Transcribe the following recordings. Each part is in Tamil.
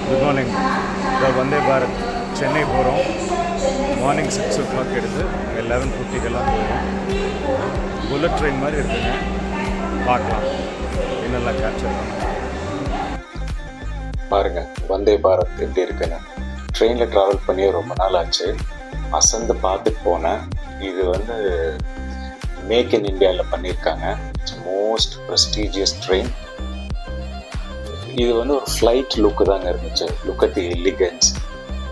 Good morning. இந்த வந்தே பாரத் சென்னை போகிறோம். மார்னிங் 6 o'clock எடுத்து 11:50 போகிறோம். புல்லட் ட்ரெயின் மாதிரி இருக்குங்க. பார்க்கலாம் என்னெல்லாம் கேப்சர் பண்ணலாம். பாருங்கள் வந்தே பாரத் எப்படி இருக்குன்னு. ட்ரெயினில் ட்ராவல் பண்ணி ரொம்ப நாள் ஆச்சு. அசந்து பார்த்துட்டு போனேன். இது மேக் இன் இந்தியாவில் பண்ணியிருக்காங்க. It's most prestigious train. இது ஒரு ஃப்ளைட் லுக்கு தாங்க இருந்துச்சு. Look at the elegance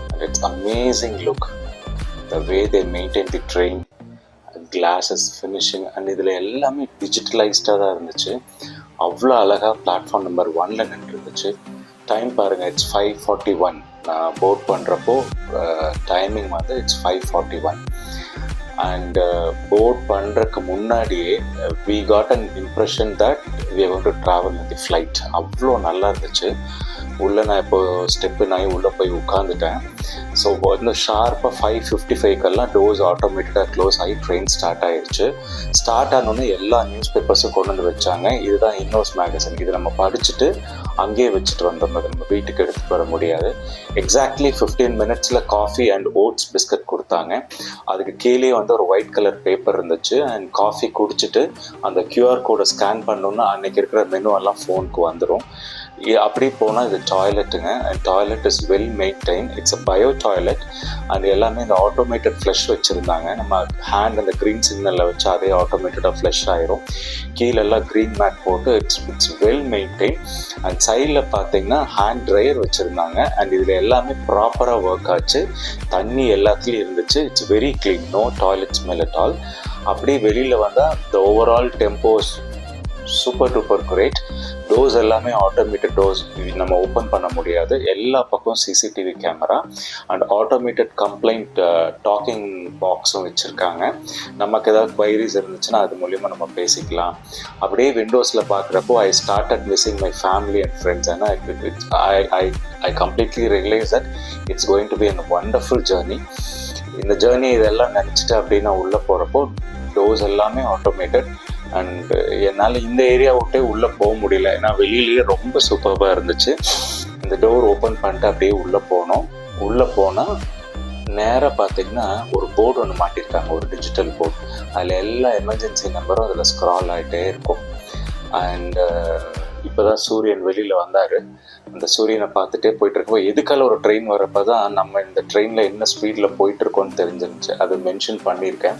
and it's amazing look. The way they maintain the train, classes, finishing and இதில் எல்லாமே டிஜிட்டலைஸ்டாக தான் இருந்துச்சு. அவ்வளோ அழகாக பிளாட்ஃபார்ம் நம்பர் 1ல் நின்றுருந்துச்சு. டைம் பாருங்கள், இட்ஸ் 5:41. நான் போர்ட் பண்ணுறப்போ டைமிங் இட்ஸ் 5:41. அண்ட் போர்ட் பண்ணுறதுக்கு முன்னாடியே we got an impression that we are going to travel with the flight. அவ்வளோ நல்லா இருந்துச்சு. உள்ளே நான் இப்போது ஸ்டெப்பு நான் உள்ளே போய் உட்காந்துட்டேன். ஸோ ஷார்ப்பாக 5:55 டோர்ஸ் ஆட்டோமேட்டிக்காக க்ளோஸ் ஆகி ட்ரெயின் ஸ்டார்ட் ஆகிடுச்சு. ஸ்டார்ட் ஆனோடனே எல்லா நியூஸ் பேப்பர்ஸும் கொண்டு வந்து வச்சாங்க. இதுதான் இன்னோஸ் மேகசின். இது நம்ம படிச்சுட்டு அங்கேயே வச்சுட்டு வந்தோம். அது நம்ம வீட்டுக்கு எடுத்துகிட்டு வர முடியாது. Exactly 15 minutes coffee and oats biscuit கொடுத்தாங்க. அதுக்கு கீழே ஒரு ஒயிட் கலர் பேப்பர் இருந்துச்சு. அண்ட் காஃபி குடிச்சிட்டு அந்த கியூஆர் கோடை ஸ்கேன் பண்ணோன்னா அன்றைக்கி இருக்கிற மெனு எல்லாம் ஃபோனுக்கு வந்துடும். அப்படி போனால் இது டாய்லெட்டுங்க. And toilet is well maintain. It's a bio toilet. And எல்லாமே இந்த ஆட்டோமேட்டட் ஃப்ளஷ் வச்சுருந்தாங்க. நம்ம ஹேண்ட் அந்த க்ரீன் சிக்னலில் வச்சு அதே ஆட்டோமேட்டடாக ஃப்ளஷ் ஆயிரும். கீழெல்லாம் க்ரீன் மேட் போட்டு இட்ஸ் வெல் மெயின்டைன். அண்ட் சைடில் பார்த்தீங்கன்னா ஹேண்ட் ட்ரையர் வச்சுருந்தாங்க. அண்ட் இதில் எல்லாமே ப்ராப்பராக ஒர்க் ஆச்சு. தண்ணி எல்லாத்துலேயும் இருந்துச்சு. It's very clean. No toilet smell at all. அப்படியே வெளியில் வந்தால் the overall tempos super duper great. Doors எல்லாமே ஆட்டோமேட்டட் டோர்ஸ். நம்ம ஓப்பன் பண்ண முடியாது. எல்லா பக்கம் CCTV camera and automated complaint talking பாக்ஸும் வச்சுருக்காங்க. நமக்கு ஏதாவது குவைரிஸ் இருந்துச்சுன்னா அது மூலிமா நம்ம பேசிக்கலாம். அப்படியே விண்டோஸில் பார்க்குறப்போ I started missing my family and friends. ஏன்னா I completely realise that it's going to be a wonderful journey. இந்த ஜேர்னி இதெல்லாம் நினச்சிட்டு அப்படியே நான் உள்ளே போகிறப்போ டோர்ஸ் எல்லாமே ஆட்டோமேட்டட். அண்ட் என்னால் இந்த ஏரியா விட்டே உள்ளே போக முடியல. ஏன்னா வெளியிலேயே ரொம்ப சூப்பராக இருந்துச்சு. இந்த டோர் ஓப்பன் பண்ணிட்டு அப்படியே உள்ளே போனோம். உள்ளே போனால் நேராக பார்த்தீங்கன்னா ஒரு போர்டு ஒன்று மாட்டியிருக்காங்க, ஒரு டிஜிட்டல் போர்டு. அதில் எல்லா எமர்ஜென்சி நம்பரும் அதில் ஸ்க்ரால் ஆகிட்டே இருக்கும். அண்ட் இப்போ தான் சூரியன் வெளியில் வந்தார். அந்த சூரியனை பார்த்துட்டே போயிட்டுருக்கப்போ எதுக்கால ஒரு ட்ரெயின் வரப்போ தான் நம்ம இந்த ட்ரெயினில் என்ன ஸ்பீடில் போயிட்டுருக்கோன்னு தெரிஞ்சிருந்துச்சு. அது மென்ஷன் பண்ணியிருக்கேன்.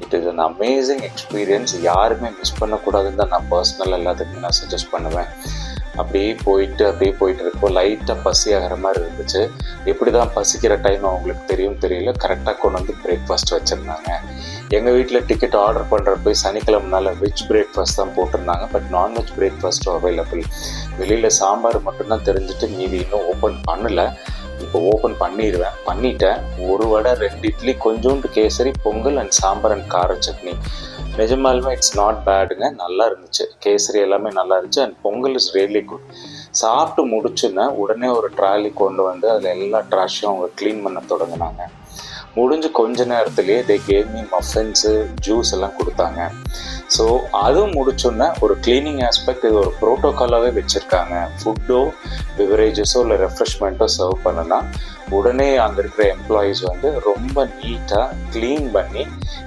It is an amazing experience. யாருமே மிஸ் பண்ணக்கூடாதுன்னு தான் நான் பர்சனலாக எல்லாத்துக்குமே நான் சஜஸ்ட் பண்ணுவேன். அப்படியே போயிட்டு இருக்கப்போ லைட்டாக பசி ஆகிற மாதிரி இருந்துச்சு. எப்படி தான் பசிக்கிற டைம் அவங்களுக்கு தெரியல. கரெக்டாக கொண்டு வந்து பிரேக்ஃபாஸ்ட் வச்சுருந்தாங்க. எங்கள் வீட்டில் டிக்கெட் ஆர்டர் பண்ணுறப்ப சனிக்கிழமைனால வெஜ் பிரேக்ஃபாஸ்ட் தான் போட்டிருந்தாங்க. பட் நான்வெஜ் பிரேக்ஃபாஸ்ட்டும் அவைலபிள். வெளியில் சாம்பார் மட்டும்தான் தெரிஞ்சுட்டு மீதி இன்னும் ஓப்பன் பண்ணலை. இப்போ ஓப்பன் பண்ணிட்டேன். ஒரு வடை, 2 இட்லி, கொஞ்சோண்டு கேசரி, பொங்கல் அண்ட் சாம்பார் அண்ட் கார சட்னி. நிஜமாலுமே இட்ஸ் நாட் பேடுங்க. நல்லா இருந்துச்சு. கேசரி எல்லாமே நல்லா இருந்துச்சு. And Pongal is really good. சாப்பிட்டு முடிச்சுன்னா உடனே ஒரு ட்ராலி கொண்டு வந்து அதில் எல்லா ட்ராஷையும் அவங்க க்ளீன் பண்ண தொடங்கினாங்க. முடிஞ்சு கொஞ்ச நேரத்துலேயே they gave me muffins, juice எல்லாம் கொடுத்தாங்க. ஸோ அதுவும் முடிச்சோன்னா ஒரு க்ளீனிங் ஆஸ்பெக்ட் இது ஒரு ப்ரோட்டோக்காலாகவே வச்சுருக்காங்க. ஃபுட்டோ பிவரேஜஸோ இல்லை ரெஃப்ரெஷ்மெண்ட்டோ சர்வ் பண்ணுன்னா உடனே அங்கே இருக்கிற எம்ப்ளாயீஸ் ரொம்ப நீட்டாக க்ளீன் பண்ணி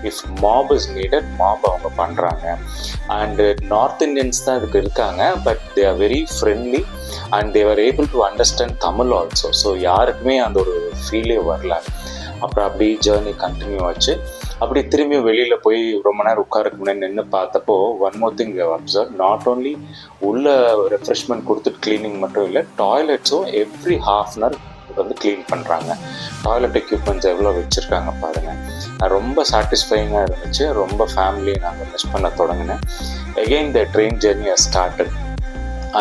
if mop is needed mop அவங்க பண்ணுறாங்க. அண்டு நார்த் இந்தியன்ஸ் தான் இதுக்கு இருக்காங்க. But they are very friendly and they are able to understand Tamil also. So யாருக்குமே அந்த ஒரு ஃபீலே வரல. அப்புறம் அப்படியே ஜேர்னி கண்டினியூ ஆச்சு. அப்படி திரும்பி வெளியில் போய் ரொம்ப நேரம் உட்காரக்கு முன்னாடி நின்று பார்த்தப்போ one more thing observe. Not only உள்ள ரெஃப்ரெஷ்மெண்ட் கொடுத்துட்டு க்ளீனிங் மட்டும் இல்லை, டாய்லெட்ஸும் எவ்ரி ½ hour க்ளீன் பண்ணுறாங்க. டாய்லெட் எக்யூப்மெண்ட்ஸ் எவ்வளோ வச்சுருக்காங்க பாருங்கள். ரொம்ப சாட்டிஸ்ஃபைங்காக இருந்துச்சு. ரொம்ப ஃபேமிலியை நாங்கள் மிஸ் பண்ண தொடங்கினேன். Again the train journey has started.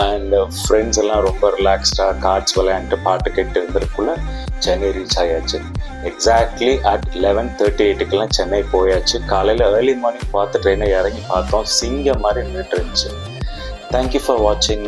And friends எல்லாம் ரொம்ப ரிலாக்ஸ்டாக கார்ட்ஸ் விளையாண்டுட்டு பாட்டு கேட்டு இருந்ததுக்குள்ளே சென்னை ரீச் ஆயாச்சு. எக்ஸாக்ட்லி அட் 11:38 சென்னை போயாச்சு. காலையில் ஏர்லி மார்னிங் பார்த்து ட்ரெயினை இறங்கி பார்த்தோம். சிங்கம் மாதிரி நின்றுட்டு இருந்துச்சு. தேங்க்யூ ஃபார் வாட்சிங்.